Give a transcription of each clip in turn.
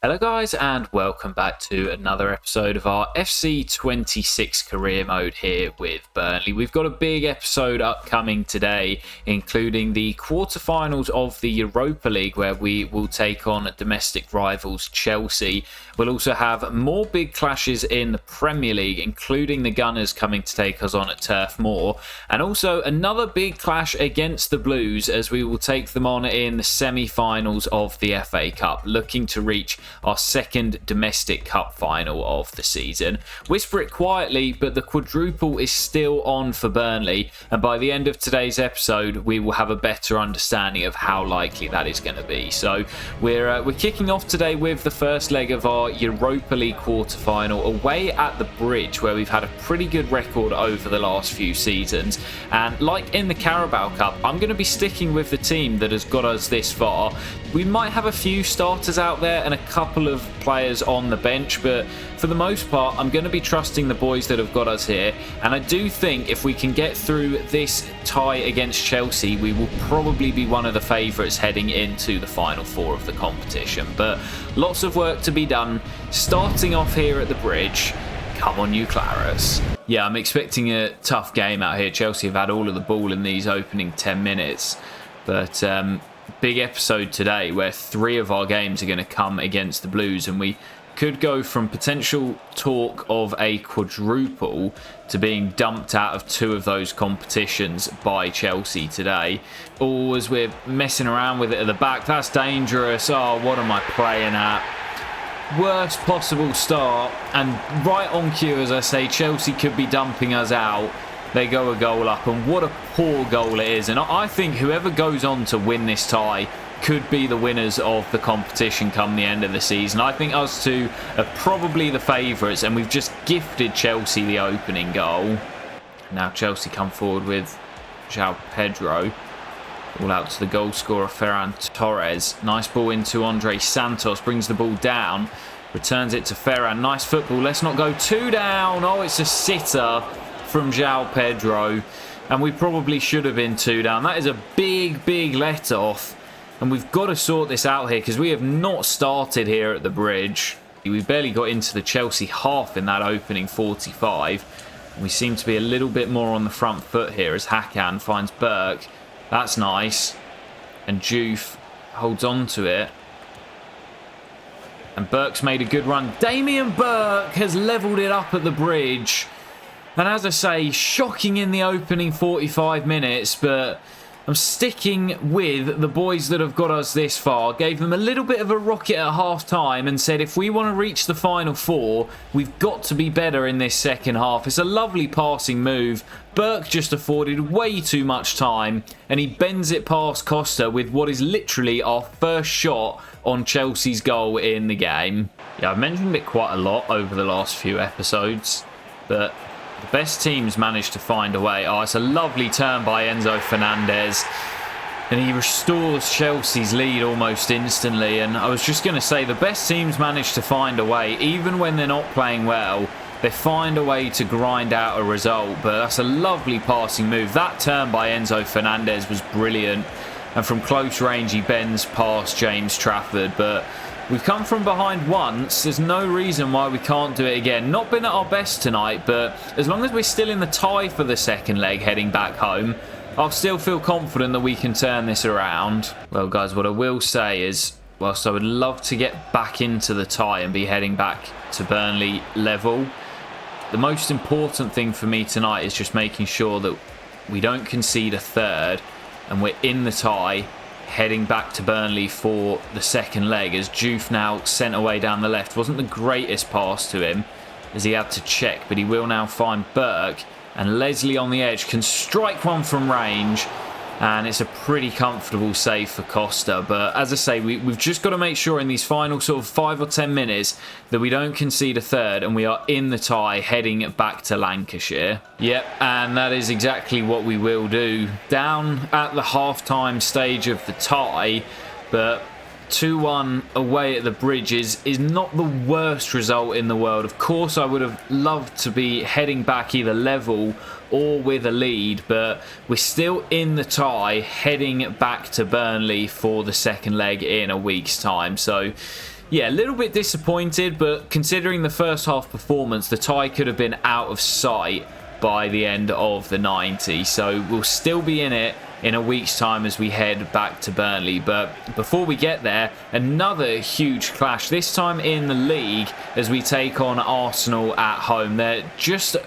Hello guys and welcome back to another episode of our FC26 career mode here with Burnley. We've got a big episode upcoming today, including the quarterfinals of the Europa League where we will take on domestic rivals Chelsea. We'll also have more big clashes in the Premier League, including the Gunners coming to take us on at Turf Moor, and also another big clash against the Blues as we will take them on in the semi-finals of the FA Cup, looking to reach our second domestic cup final of the season. Whisper it quietly, but the quadruple is still on for Burnley, and by the end of today's episode we will have a better understanding of how likely that is going to be. So we're kicking off today with the first leg of our Europa League quarter-final away at the Bridge, where we've had a pretty good record over the last few seasons, and like in the Carabao Cup, I'm going to be sticking with the team that has got us this far. We might have a few starters out there and a couple of players on the bench, but for the most part I'm going to be trusting the boys that have got us here, and I do think if we can get through this tie against Chelsea we will probably be one of the favourites heading into the final four of the competition. But lots of work to be done. Starting off here at the Bridge, come on you Claras. Yeah, I'm expecting a tough game out here. Chelsea have had all of the ball in these opening 10 minutes, but big episode today where 3 of our games are going to come against the Blues, and we could go from potential talk of a quadruple to being dumped out of 2 of those competitions by Chelsea today. Oh, as we're messing around with it at the back, that's dangerous. Oh, what am I playing at? Worst possible start, and right on cue, as I say, Chelsea could be dumping us out. They go a goal up, and what a poor goal it is. And I think whoever goes on to win this tie could be the winners of the competition come the end of the season. I think us two are probably the favourites, and we've just gifted Chelsea the opening goal. Now Chelsea come forward with João Pedro. All out to the goal scorer Ferran Torres. Nice ball into Andre Santos. Brings the ball down. Returns it to Ferran. Nice football. Let's not go 2 down. Oh, it's a sitter from João Pedro, and we probably should have been 2 down. That is a big let off, and we've got to sort this out here because we have not started here at the Bridge. We've barely got into the Chelsea half in that opening 45. We seem to be a little bit more on the front foot here as Hakan finds Burke. That's nice, and Juve holds on to it, and Burke's made a good run. Damien Burke has levelled it up at the Bridge. And as I say, shocking in the opening 45 minutes, but I'm sticking with the boys that have got us this far. Gave them a little bit of a rocket at half-time and said if we want to reach the final 4, we've got to be better in this second half. It's a lovely passing move. Burke just afforded way too much time, and he bends it past Costa with what is literally our first shot on Chelsea's goal in the game. Yeah, I've mentioned it quite a lot over the last few episodes, but the best teams managed to find a way. Oh, it's a lovely turn by Enzo Fernandez, and he restores Chelsea's lead almost instantly. And I was just going to say, the best teams managed to find a way. Even when they're not playing well, they find a way to grind out a result. But that's a lovely passing move. That turn by Enzo Fernandez was brilliant, and from close range he bends past James Trafford. But we've come from behind once. There's no reason why we can't do it again. Not been at our best tonight, but as long as we're still in the tie for the second leg heading back home, I'll still feel confident that we can turn this around. Well guys, what I will say is, whilst I would love to get back into the tie and be heading back to Burnley level, the most important thing for me tonight is just making sure that we don't concede a third and we're in the tie heading back to Burnley for the second leg, as Juve now sent away down the left. Wasn't the greatest pass to him as he had to check, but he will now find Burke, and Leslie on the edge can strike one from range, and it's a pretty comfortable save for Costa. But as I say, we've just got to make sure in these final sort of 5 or 10 minutes that we don't concede a third and we are in the tie heading back to Lancashire. Yep, and that is exactly what we will do. Down at the half-time stage of the tie, but 2-1 away at the Bridge is not the worst result in the world. Of course, I would have loved to be heading back either level or with a lead, but we're still in the tie heading back to Burnley for the second leg in a week's time. So Yeah, a little bit disappointed, but considering the first half performance, the tie could have been out of sight by the end of the 90. So we'll still be in it in a week's time as we head back to Burnley. But before we get there, another huge clash, this time in the league as we take on Arsenal at home. They're just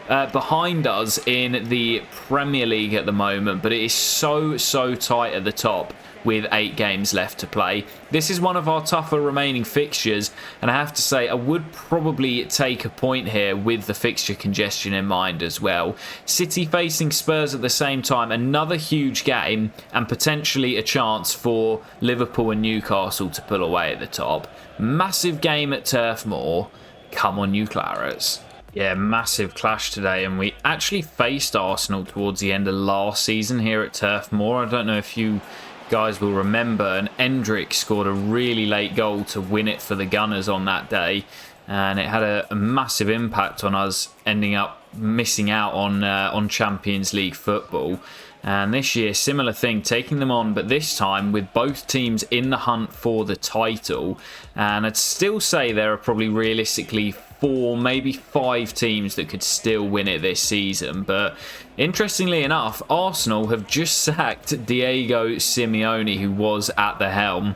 behind us in the Premier League at the moment, but it is so tight at the top with 8 games left to play. This is one of our tougher remaining fixtures, and I have to say I would probably take a point here with the fixture congestion in mind as well. City facing Spurs at the same time, another huge game and potentially a chance for Liverpool and Newcastle to pull away at the top. Massive game at Turf Moor. Come on, you Clarets. Yeah, massive clash today, and we actually faced Arsenal towards the end of last season here at Turf Moor. I don't know if you guys will remember, and Endrick scored a really late goal to win it for the Gunners on that day, and it had a massive impact on us ending up missing out on Champions League football. And this year, similar thing, taking them on, but this time with both teams in the hunt for the title. And I'd still say there are probably realistically 4, maybe 5 teams that could still win it this season. But interestingly enough, Arsenal have just sacked Diego Simeone, who was at the helm.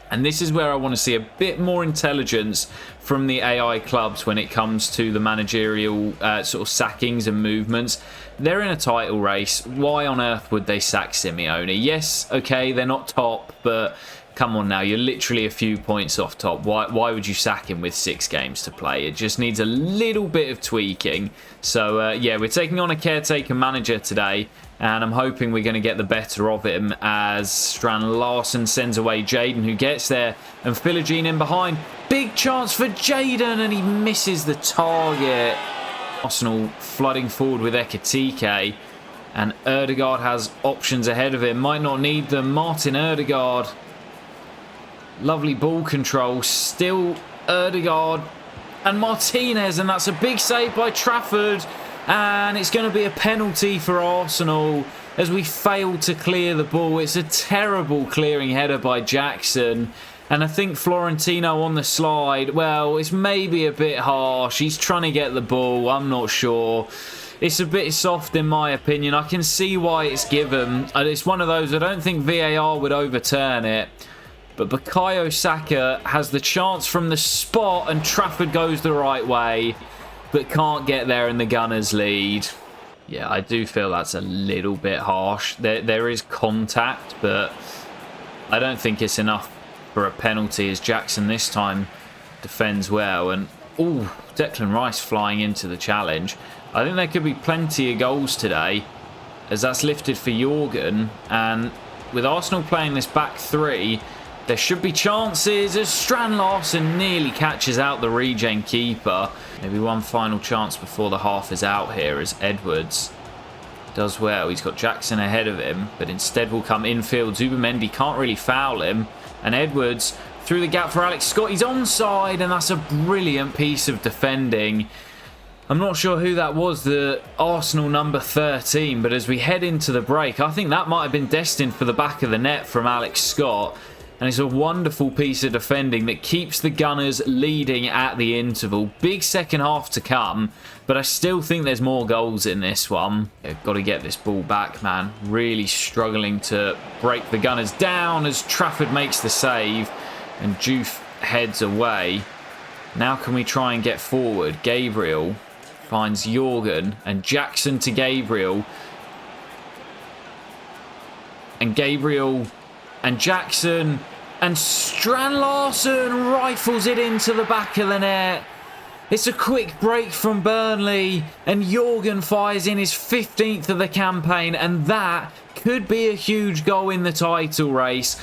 And this is where I want to see a bit more intelligence from the AI clubs when it comes to the managerial sort of sackings and movements. They're in a title race. Why on earth would they sack Simeone? Yes, okay, they're not top, but come on now, you're literally a few points off top. Why would you sack him with 6 games to play? It just needs a little bit of tweaking. So, yeah, we're taking on a caretaker manager today, and I'm hoping we're going to get the better of him as Strand Larsen sends away Jaden, who gets there, and Philogene in behind. Big chance for Jaden, and he misses the target. Arsenal flooding forward with Ekitike, and Ødegaard has options ahead of him. Might not need them. Martin Ødegaard. Lovely ball control. Still Ødegaard and Martinez, and that's a big save by Trafford. And it's going to be a penalty for Arsenal as we fail to clear the ball. It's a terrible clearing header by Jackson. And I think Florentino on the slide, well, it's maybe a bit harsh. He's trying to get the ball. I'm not sure. It's a bit soft in my opinion. I can see why it's given. It's one of those, I don't think VAR would overturn it. But Bukayo Saka has the chance from the spot, and Trafford goes the right way, but can't get there, and the Gunners lead. Yeah, I do feel that's a little bit harsh. There is contact, but I don't think it's enough for a penalty, as Jackson this time defends well. And, ooh, Declan Rice flying into the challenge. I think there could be plenty of goals today, as that's lifted for Jorgen. And with Arsenal playing this back 3, there should be chances as Strand Larsen nearly catches out the regen keeper. Maybe one final chance before the half is out here as Edwards does well. He's got Jackson ahead of him, but instead will come infield. Zubimendi can't really foul him. And Edwards through the gap for Alex Scott. He's onside, and that's a brilliant piece of defending. I'm not sure who that was, the Arsenal number 13, but as we head into the break, I think that might have been destined for the back of the net from Alex Scott. And it's a wonderful piece of defending that keeps the Gunners leading at the interval. Big second half to come, but I still think there's more goals in this one. Yeah, got to get this ball back, man. Really struggling to break the Gunners down as Trafford makes the save and Juve heads away. Now can we try and get forward? Gabriel finds Jorgen and Jackson to Gabriel. And Gabriel and Jackson, and Strand Larsen rifles it into the back of the net. It's a quick break from Burnley, and Jorgen fires in his 15th of the campaign, and that could be a huge goal in the title race.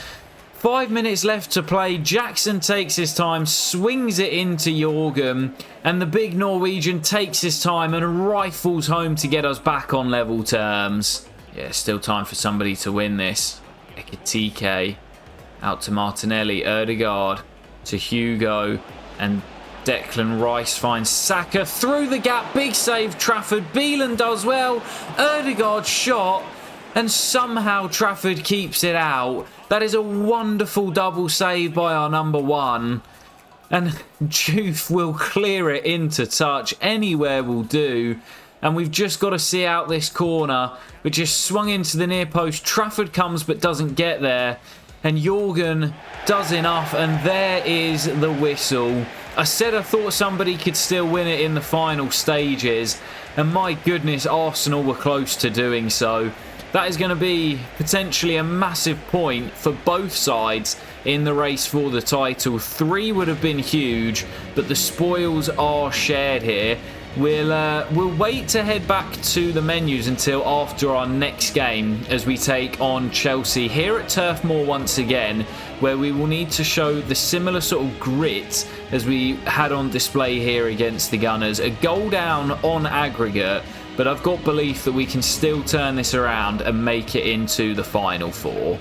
5 minutes left to play. Jackson takes his time, swings it into Jorgen, and the big Norwegian takes his time and rifles home to get us back on level terms. Yeah, still time for somebody to win this. Ekitike out to Martinelli, Ødegaard to Hugo, and Declan Rice finds Saka through the gap. Big save, Trafford. Beelan does well. Ødegaard shot, and somehow Trafford keeps it out. That is a wonderful double save by our number one. And Juve will clear it into touch. Anywhere will do. And we've just got to see out this corner. We just swung into the near post. Trafford comes but doesn't get there. And Jorgen does enough. And there is the whistle. I said I thought somebody could still win it in the final stages. And my goodness, Arsenal were close to doing so. That is going to be potentially a massive point for both sides in the race for the title. 3 would have been huge, but the spoils are shared here. We'll wait to head back to the menus until after our next game as we take on Chelsea here at Turf Moor once again, where we will need to show the similar sort of grit as we had on display here against the Gunners. A goal down on aggregate, but I've got belief that we can still turn this around and make it into the final 4.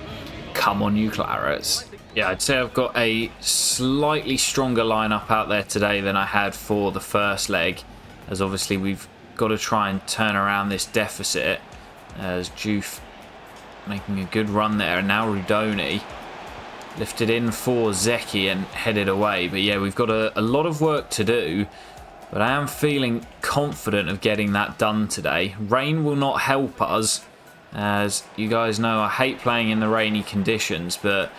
Come on, you Clarets. Yeah, I'd say I've got a slightly stronger lineup out there today than I had for the first leg, as obviously we've got to try and turn around this deficit, as Juve making a good run there. And now Rudoni lifted in for Zeki and headed away. But yeah, we've got a lot of work to do, but I am feeling confident of getting that done today. Rain will not help us. As you guys know, I hate playing in the rainy conditions, but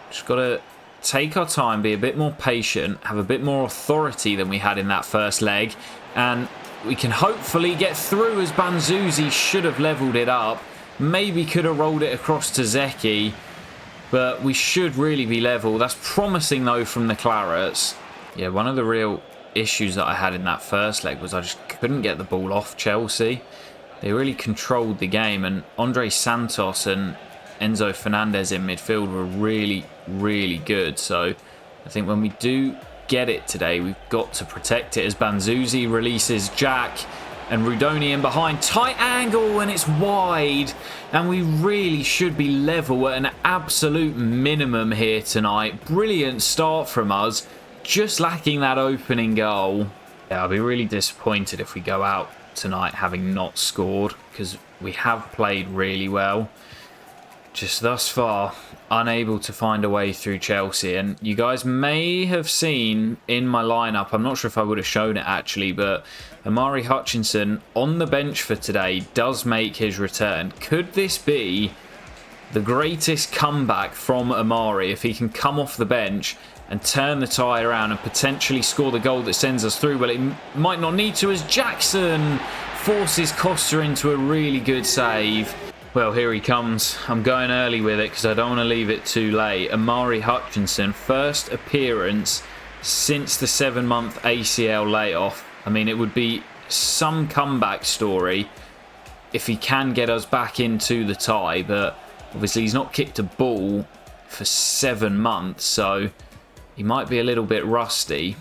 just got to take our time, be a bit more patient, have a bit more authority than we had in that first leg, and we can hopefully get through, as Banzuzi should have levelled it up. Maybe could have rolled it across to Zeki, but we should really be level. That's promising though from the Clarets. Yeah, one of the real issues that I had in that first leg was I just couldn't get the ball off Chelsea. They really controlled the game, and Andre Santos and Enzo Fernandez in midfield were really, really good. So I think when we do get it today, we've got to protect it, as Banzuzi releases Jack and Rudoni in behind. Tight angle, and it's wide. And we really should be level at an absolute minimum here tonight. Brilliant start from us. Just lacking that opening goal. Yeah, I'll be really disappointed if we go out tonight having not scored, because we have played really well. Just thus far, unable to find a way through Chelsea. And you guys may have seen in my lineup, I'm not sure if I would have shown it actually, but Amari Hutchinson on the bench for today does make his return. Could this be the greatest comeback from Amari if he can come off the bench and turn the tie around and potentially score the goal that sends us through? Well, it might not need to, as Jackson forces Costa into a really good save. Well, here he comes. I'm going early with it because I don't want to leave it too late. Amari Hutchinson, first appearance since the 7-month ACL layoff. I mean, it would be some comeback story if he can get us back into the tie, but obviously he's not kicked a ball for 7 months, so he might be a little bit rusty.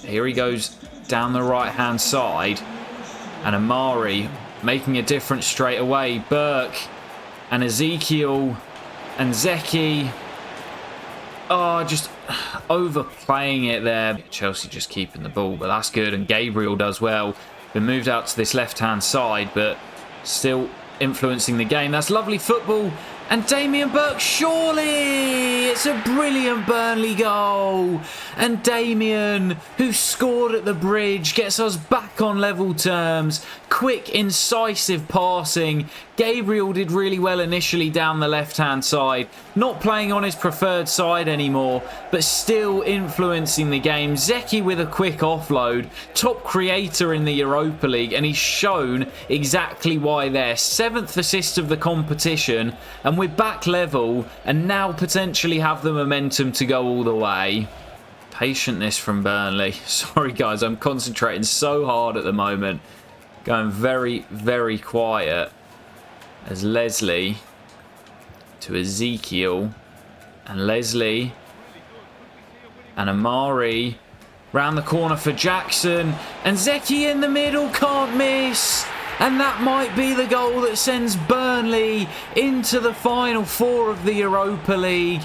Here he goes down the right-hand side, and Amari making a difference straight away. Burke and Ezekiel and Zeki. Oh, just overplaying it there. Chelsea just keeping the ball, but that's good. And Gabriel does well. Been moved out to this left-hand side, but still influencing the game. That's lovely football. And Damien Burke, surely! It's a brilliant Burnley goal. And Damien, who scored at the bridge, gets us back on level terms. Quick, incisive passing. Gabriel did really well initially down the left-hand side. Not playing on his preferred side anymore, but still influencing the game. Zeki with a quick offload. Top creator in the Europa League, and he's shown exactly why there. 7th assist of the competition, and we're back level, and now potentially have the momentum to go all the way. Patientness from Burnley. Sorry guys, I'm concentrating so hard at the moment. Going very, very quiet. As Leslie to Ezekiel, and Leslie and Amari round the corner for Jackson, and Zeki in the middle, can't miss. And that might be the goal that sends Burnley into the final 4 of the Europa League.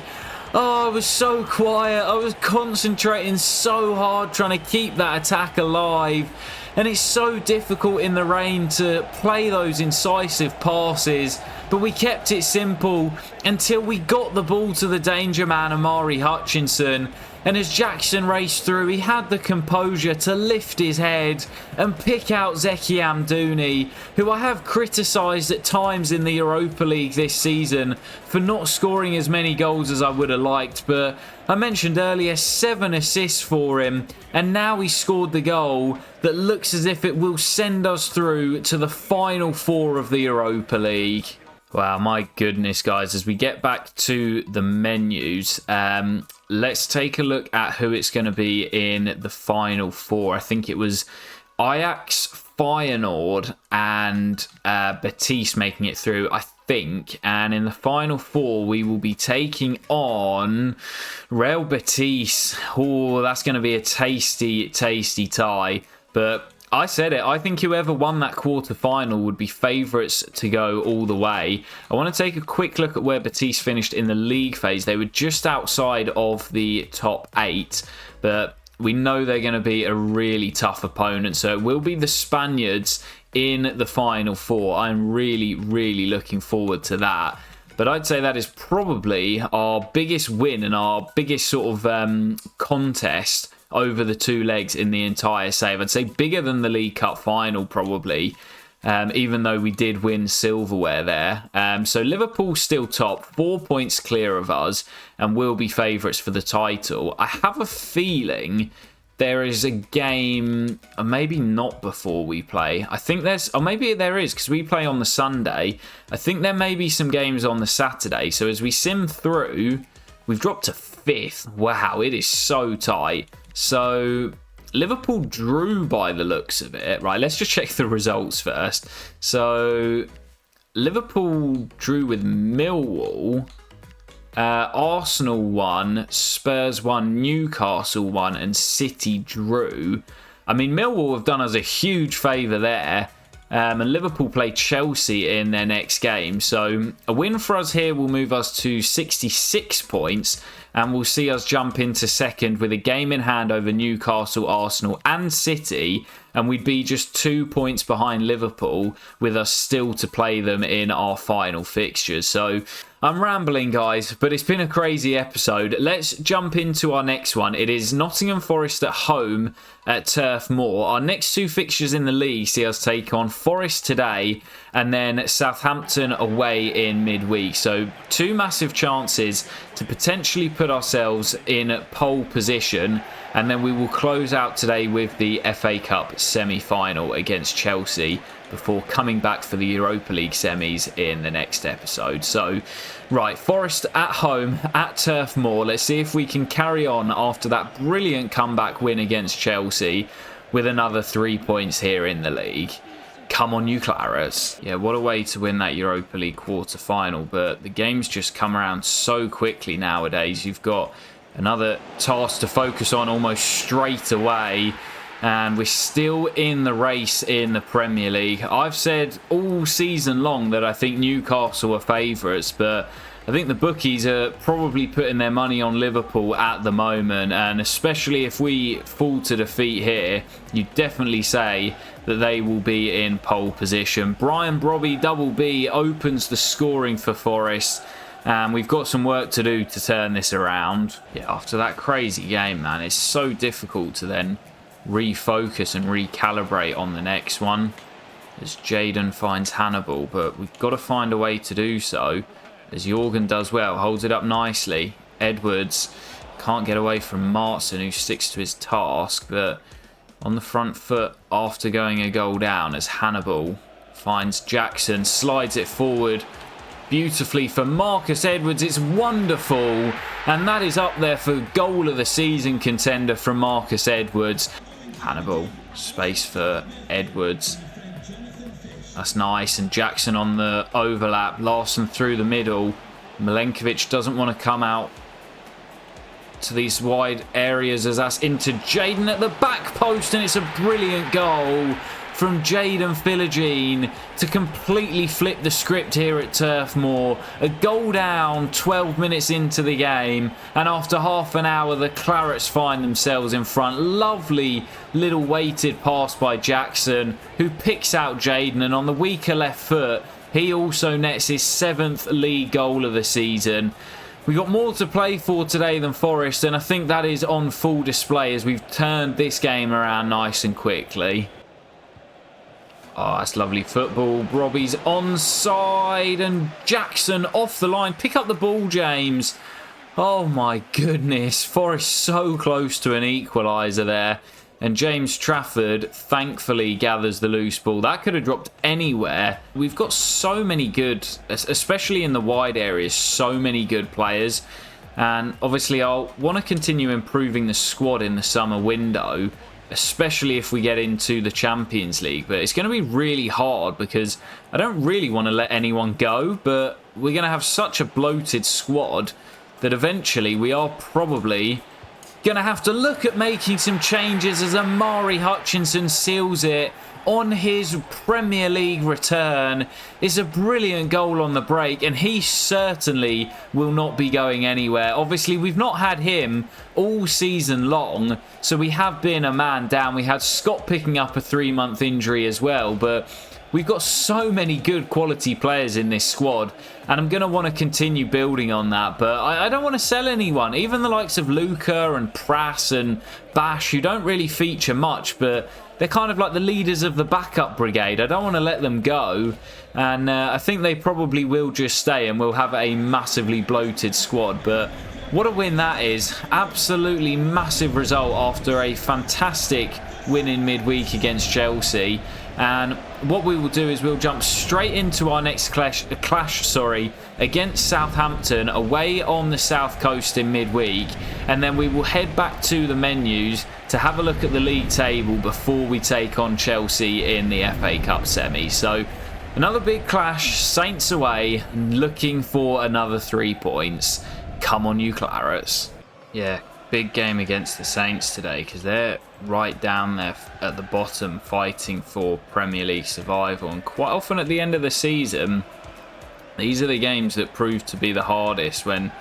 Oh, I was so quiet. I was concentrating so hard trying to keep that attack alive. And it's so difficult in the rain to play those incisive passes. But we kept it simple until we got the ball to the danger man, Amari Hutchinson. And as Jackson raced through, he had the composure to lift his head and pick out Zeki Amdouni, who I have criticised at times in the Europa League this season for not scoring as many goals as I would have liked. But I mentioned earlier, 7 assists for him, and now he scored the goal that looks as if it will send us through to the final 4 of the Europa League. Wow, my goodness, guys. As we get back to the menus, let's take a look at who it's going to be in the final 4. I think it was Ajax, Feyenoord, and Betis making it through, I think. And in the final 4, we will be taking on Real Betis. Oh, that's going to be a tasty, tasty tie. But I said it, I think whoever won that quarter-final would be favourites to go all the way. I want to take a quick look at where Betis finished in the league phase. They were just outside of the top 8, but we know they're going to be a really tough opponent. So it will be the Spaniards in the final 4. I'm really, really looking forward to that. But I'd say that is probably our biggest win and our biggest sort of contest over the 2 legs in the entire save. I'd say bigger than the League Cup final probably, even though we did win silverware there. So Liverpool still top, 4 points clear of us, and will be favourites for the title. I have a feeling there is a game, maybe not before we play. I think there's, or maybe there is, because we play on the Sunday. I think there may be some games on the Saturday. So as we sim through, we've dropped to 5th. Wow, it is so tight. So Liverpool drew by the looks of it. Right, let's just check the results first. So Liverpool drew with Millwall. Arsenal won, Spurs won, Newcastle won, and City drew. I mean, Millwall have done us a huge favour there. And Liverpool play Chelsea in their next game. So a win for us here will move us to 66 points. And we'll see us jump into second with a game in hand over Newcastle, Arsenal and City. And we'd be just 2 points behind Liverpool with us still to play them in our final fixtures. So I'm rambling, guys, but it's been a crazy episode. Let's jump into our next one. It is Nottingham Forest at home at Turf Moor. Our next 2 fixtures in the league see us take on Forest today and then Southampton away in midweek. So 2 massive chances to potentially put ourselves in pole position. And then we will close out today with the FA Cup semi-final against Chelsea before coming back for the Europa League semis in the next episode. So, right, Forest at home at Turf Moor. Let's see if we can carry on after that brilliant comeback win against Chelsea with another 3 points here in the league. Come on, you Claras. Yeah, what a way to win that Europa League quarter-final, but the games just come around so quickly nowadays. You've got another task to focus on almost straight away. And we're still in the race in the Premier League. I've said all season long that I think Newcastle are favourites, but I think the bookies are probably putting their money on Liverpool at the moment. And especially if we fall to defeat here, you definitely say that they will be in pole position. Brian Brobby, double B, opens the scoring for Forest. And we've got some work to do to turn this around. Yeah, after that crazy game, man, it's so difficult to then refocus and recalibrate on the next one as Jaden finds Hannibal, but we've got to find a way to do so as Jorgen does well, holds it up nicely. Edwards can't get away from Martin, who sticks to his task, but on the front foot after going a goal down as Hannibal finds Jackson, slides it forward beautifully for Marcus Edwards. It's wonderful, and that is up there for goal of the season contender from Marcus Edwards. Hannibal, space for Edwards. That's nice, and Jackson on the overlap. Larson through the middle. Milenkovic doesn't want to come out to these wide areas as that's into Jaden at the back post, and it's a brilliant goal from Jadon Philogene to completely flip the script here at Turf Moor. A goal down 12 minutes into the game, and after half an hour the Clarets find themselves in front. Lovely little weighted pass by Jackson, who picks out Jadon, and on the weaker left foot he also nets his 7th league goal of the season. We got more to play for today than Forest, and I think that is on full display as we've turned this game around nice and quickly. Oh, that's lovely football. Robbie's onside, and Jackson off the line. Pick up the ball, James. Oh my goodness. Forest so close to an equaliser there. And James Trafford thankfully gathers the loose ball. That could have dropped anywhere. We've got so many good, especially in the wide areas, so many good players. And obviously I'll want to continue improving the squad in the summer window, especially if we get into the Champions League. But it's going to be really hard because I don't really want to let anyone go. But we're going to have such a bloated squad that eventually we are probably going to have to look at making some changes as Amari Hutchinson seals it on his Premier League return. It's a brilliant goal on the break, and he certainly will not be going anywhere. Obviously, we've not had him all season long, so we have been a man down. We had Scott picking up a 3-month injury as well, but we've got so many good quality players in this squad, and I'm going to want to continue building on that. But I don't want to sell anyone. Even the likes of Luca and Prass and Bash, who don't really feature much, but they're kind of like the leaders of the backup brigade. I don't want to let them go, and I think they probably will just stay, and we'll have a massively bloated squad. But what a win that is. Absolutely massive result after a fantastic win in midweek against Chelsea. And what we will do is we'll jump straight into our next clash against Southampton away on the south coast in midweek, and then we will head back to the menus to have a look at the league table before we take on Chelsea in the FA Cup semi. So another big clash, Saints away, looking for another 3 points. Come on you Clarets. Yeah, big game against the Saints today because they're right down there at the bottom fighting for Premier League survival, and quite often at the end of the season these are the games that prove to be the hardest when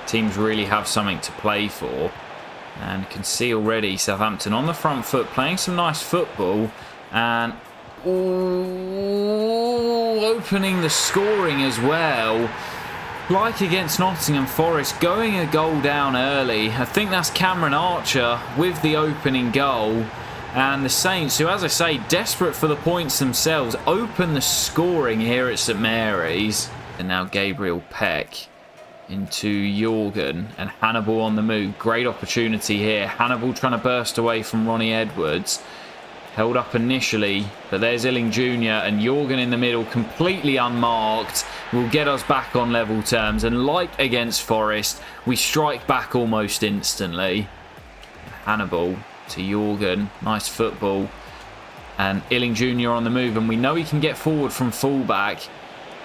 teams really have something to play for. And you can see already Southampton on the front foot playing some nice football, and opening the scoring as well. Like against Nottingham Forest, going a goal down early. I think that's Cameron Archer with the opening goal. And the Saints, who, as I say, desperate for the points themselves, open the scoring here at St Mary's. And now Gabriel Peck into Jorgen, and Hannibal on the move. Great opportunity here. Hannibal trying to burst away from Ronnie Edwards. Held up initially, but there's Illing Jr. and Jorgen in the middle, completely unmarked. Will get us back on level terms, and like against Forest, we strike back almost instantly. Hannibal to Jorgen, nice football, and Illing Jr. on the move, and we know he can get forward from fullback,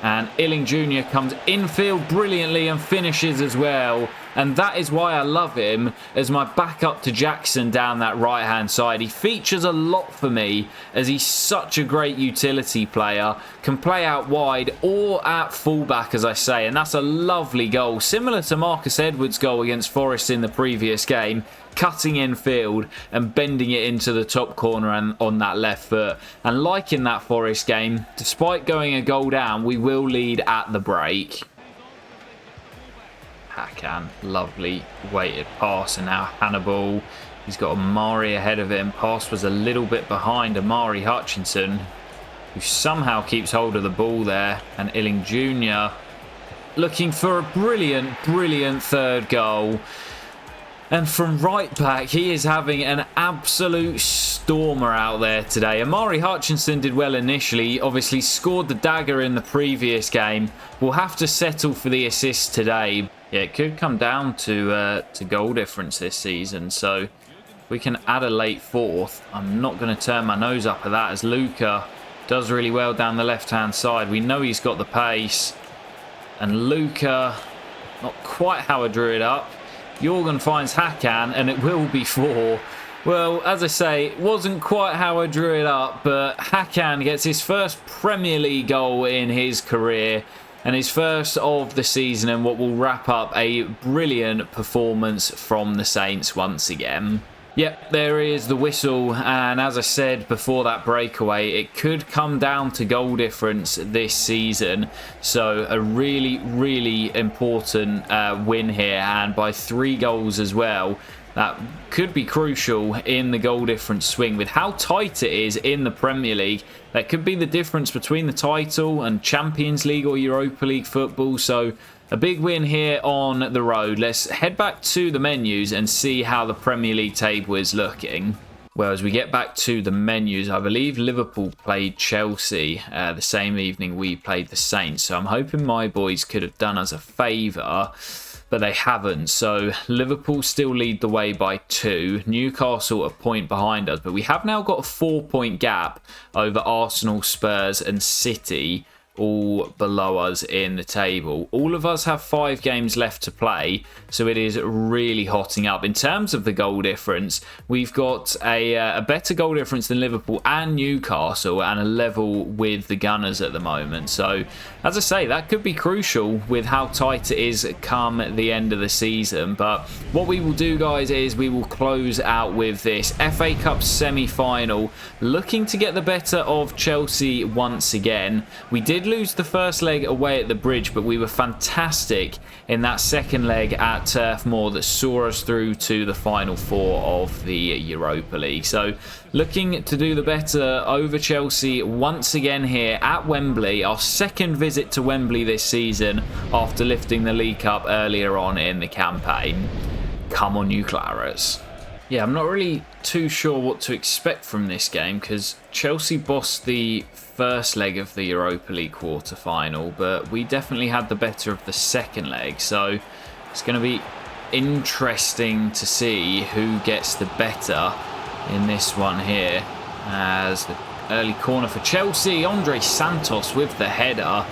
and Illing Jr. comes infield brilliantly and finishes as well. And that is why I love him as my backup to Jackson down that right hand side. He features a lot for me as he's such a great utility player. Can play out wide or at fullback, as I say, and that's a lovely goal. Similar to Marcus Edwards' goal against Forest in the previous game. Cutting in field and bending it into the top corner and on that left foot. And like in that Forest game, despite going a goal down, we will lead at the break. Hakan, lovely weighted pass, and now Hannibal. He's got Amari ahead of him. Pass was a little bit behind Amari Hutchinson, who somehow keeps hold of the ball there. And Illing Jr. looking for a brilliant third goal. And from right back, he is having an absolute stormer out there today. Amari Hutchinson did well initially, obviously scored the dagger in the previous game. We'll have to settle for the assist today. Yeah, it could come down to goal difference this season, so if we can add a late fourth, I'm not going to turn my nose up at that, as Luca does really well down the left-hand side. We know he's got the pace, and Luca, not quite how I drew it up. Jorgen finds Hakan, and it will be 4. Well, as I say, it wasn't quite how I drew it up, but Hakan gets his first Premier League goal in his career and his first of the season, and what will wrap up a brilliant performance from the Saints once again. Yep, there is the whistle, and as I said before that breakaway, it could come down to goal difference this season. So a really, really important win here, and by 3 goals as well. That could be crucial in the goal difference swing. With how tight it is in the Premier League, that could be the difference between the title and Champions League or Europa League football. So a big win here on the road. Let's head back to the menus and see how the Premier League table is looking. Well, as we get back to the menus, I believe Liverpool played Chelsea the same evening we played the Saints. So I'm hoping my boys could have done us a favour, but they haven't. So Liverpool still lead the way by 2. Newcastle a point behind us, but we have now got a 4-point gap over Arsenal, Spurs and City, all below us in the table. All of us have 5 games left to play, so it is really hotting up. In terms of the goal difference, we've got a better goal difference than Liverpool and Newcastle, and a level with the Gunners at the moment. So as I say, that could be crucial with how tight it is come the end of the season. But what we will do, guys, is we will close out with this FA Cup semi-final, looking to get the better of Chelsea once again. We did lose the first leg away at the Bridge, but we were fantastic in that second leg at Turf Moor that saw us through to the final 4 of the Europa League. So looking to do the better over Chelsea once again here at Wembley. Our second visit to Wembley this season after lifting the League Cup earlier on in the campaign. Come on, you Claras. Yeah, I'm not really too sure what to expect from this game, because Chelsea bossed the first leg of the Europa League quarter-final, but we definitely had the better of the second leg. So it's going to be interesting to see who gets the better in this one here. As the early corner for Chelsea, Andre Santos with the header.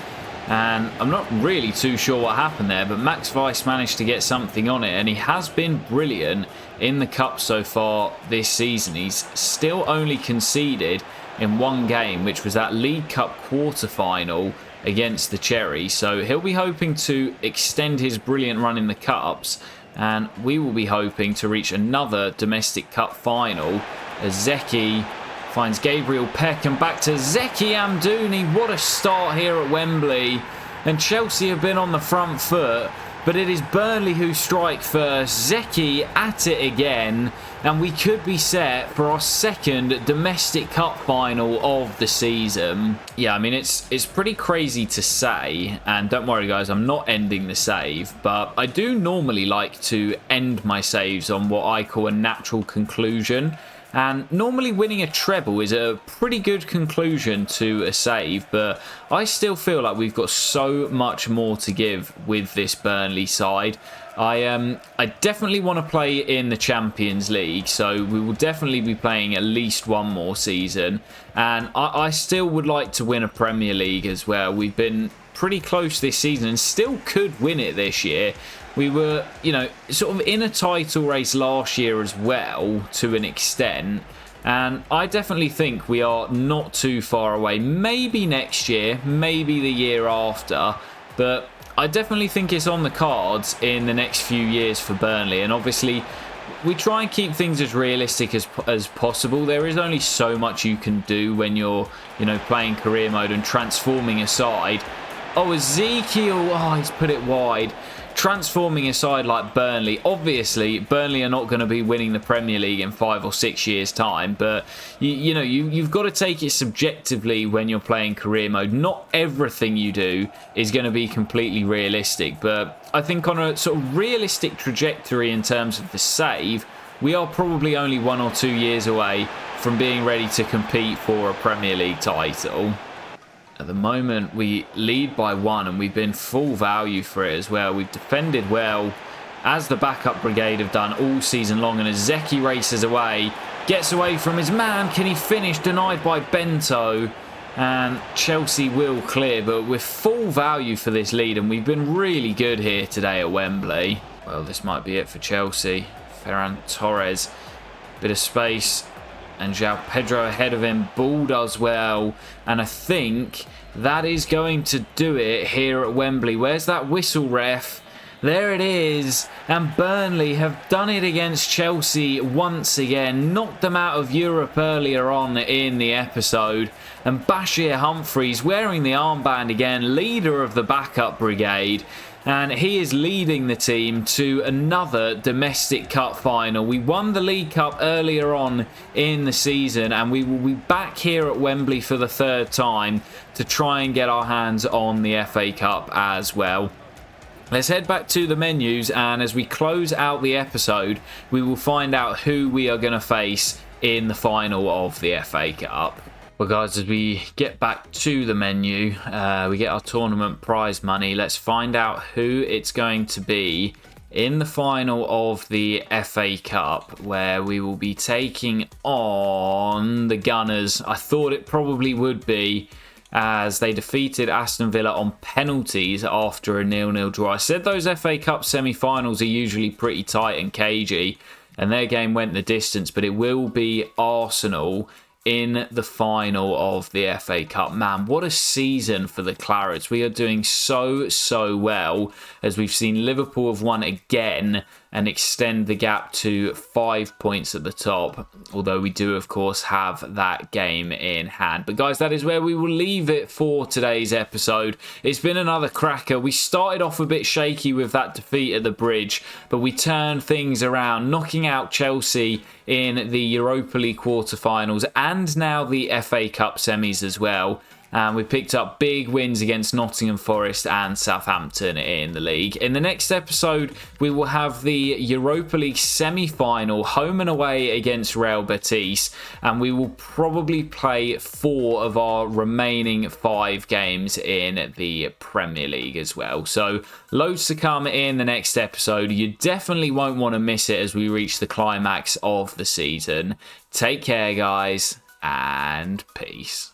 And I'm not really too sure what happened there, but Max Weiss managed to get something on it, and he has been brilliant in the Cup so far this season. He's still only conceded in 1 game, which was that League Cup quarter-final against the Cherries. So he'll be hoping to extend his brilliant run in the Cups, and we will be hoping to reach another domestic Cup final as Zeki finds Gabriel Peck, and back to Zeki Amdouni. What a start here at Wembley. And Chelsea have been on the front foot, but it is Burnley who strike first. Zeki at it again, and we could be set for our second domestic cup final of the season. Yeah, I mean, it's pretty crazy to say, and don't worry guys, I'm not ending the save, but I do normally like to end my saves on what I call a natural conclusion. And normally winning a treble is a pretty good conclusion to a save, but I still feel like we've got so much more to give with this Burnley side. I definitely want to play in the Champions League, so we will definitely be playing at least 1 more season. And I still would like to win a Premier League as well. We've been pretty close this season and still could win it this year. We were, you know, sort of in a title race last year as well, to an extent. And I definitely think we are not too far away. Maybe next year, maybe the year after. But I definitely think it's on the cards in the next few years for Burnley. And obviously, we try and keep things as realistic as possible. There is only so much you can do when you're, you know, playing career mode and transforming a side. Oh, Ezekiel. Oh, he's put it wide. Transforming a side like Burnley. Obviously, Burnley are not going to be winning the Premier League in 5 or 6 years' time, but you know, you've got to take it subjectively when you're playing career mode. Not everything you do is going to be completely realistic, but I think on a sort of realistic trajectory in terms of the save, we are probably only 1 or 2 years away from being ready to compete for a Premier League title. At the moment, we lead by 1, and we've been full value for it as well. We've defended well, as the backup brigade have done all season long. And as Zeki races away, gets away from his man. Can he finish? Denied by Bento. And Chelsea will clear, but we're full value for this lead, and we've been really good here today at Wembley. Well, this might be it for Chelsea. Ferran Torres Bit of space. And João Pedro ahead of him. Ball does well. And I think that is going to do it here at Wembley. Where's that whistle, ref? There it is. And Burnley have done it against Chelsea once again. Knocked them out of Europe earlier on in the episode. And Bashir Humphreys wearing the armband again. Leader of the backup brigade. And he is leading the team to another domestic cup final. We won the League Cup earlier on in the season, and we will be back here at Wembley for the third time to try and get our hands on the FA Cup as well. Let's head back to the menus, and as we close out the episode, we will find out who we are going to face in the final of the FA Cup. Well, guys, as we get back to the menu, we get our tournament prize money. Let's find out who it's going to be in the final of the FA Cup, where we will be taking on the Gunners. I thought it probably would be, as they defeated Aston Villa on penalties after a 0-0 draw. I said those FA Cup semi-finals are usually pretty tight and cagey, and their game went the distance, but it will be Arsenal in the final of the FA Cup. Man, what a season for the Clarets. We are doing so well, as we've seen Liverpool have won again and extend the gap to 5 points at the top, although we do of course have that game in hand. But guys, that is where we will leave it for today's episode. It's been another cracker. We started off a bit shaky with that defeat at the Bridge, but we turned things around, knocking out Chelsea in the Europa League quarterfinals and now the FA Cup semis as well. And we picked up big wins against Nottingham Forest and Southampton in the league. In the next episode, we will have the Europa League semi-final, home and away against Real Betis. And we will probably play 4 of our remaining 5 games in the Premier League as well. So loads to come in the next episode. You definitely won't want to miss it as we reach the climax of the season. Take care, guys, and peace.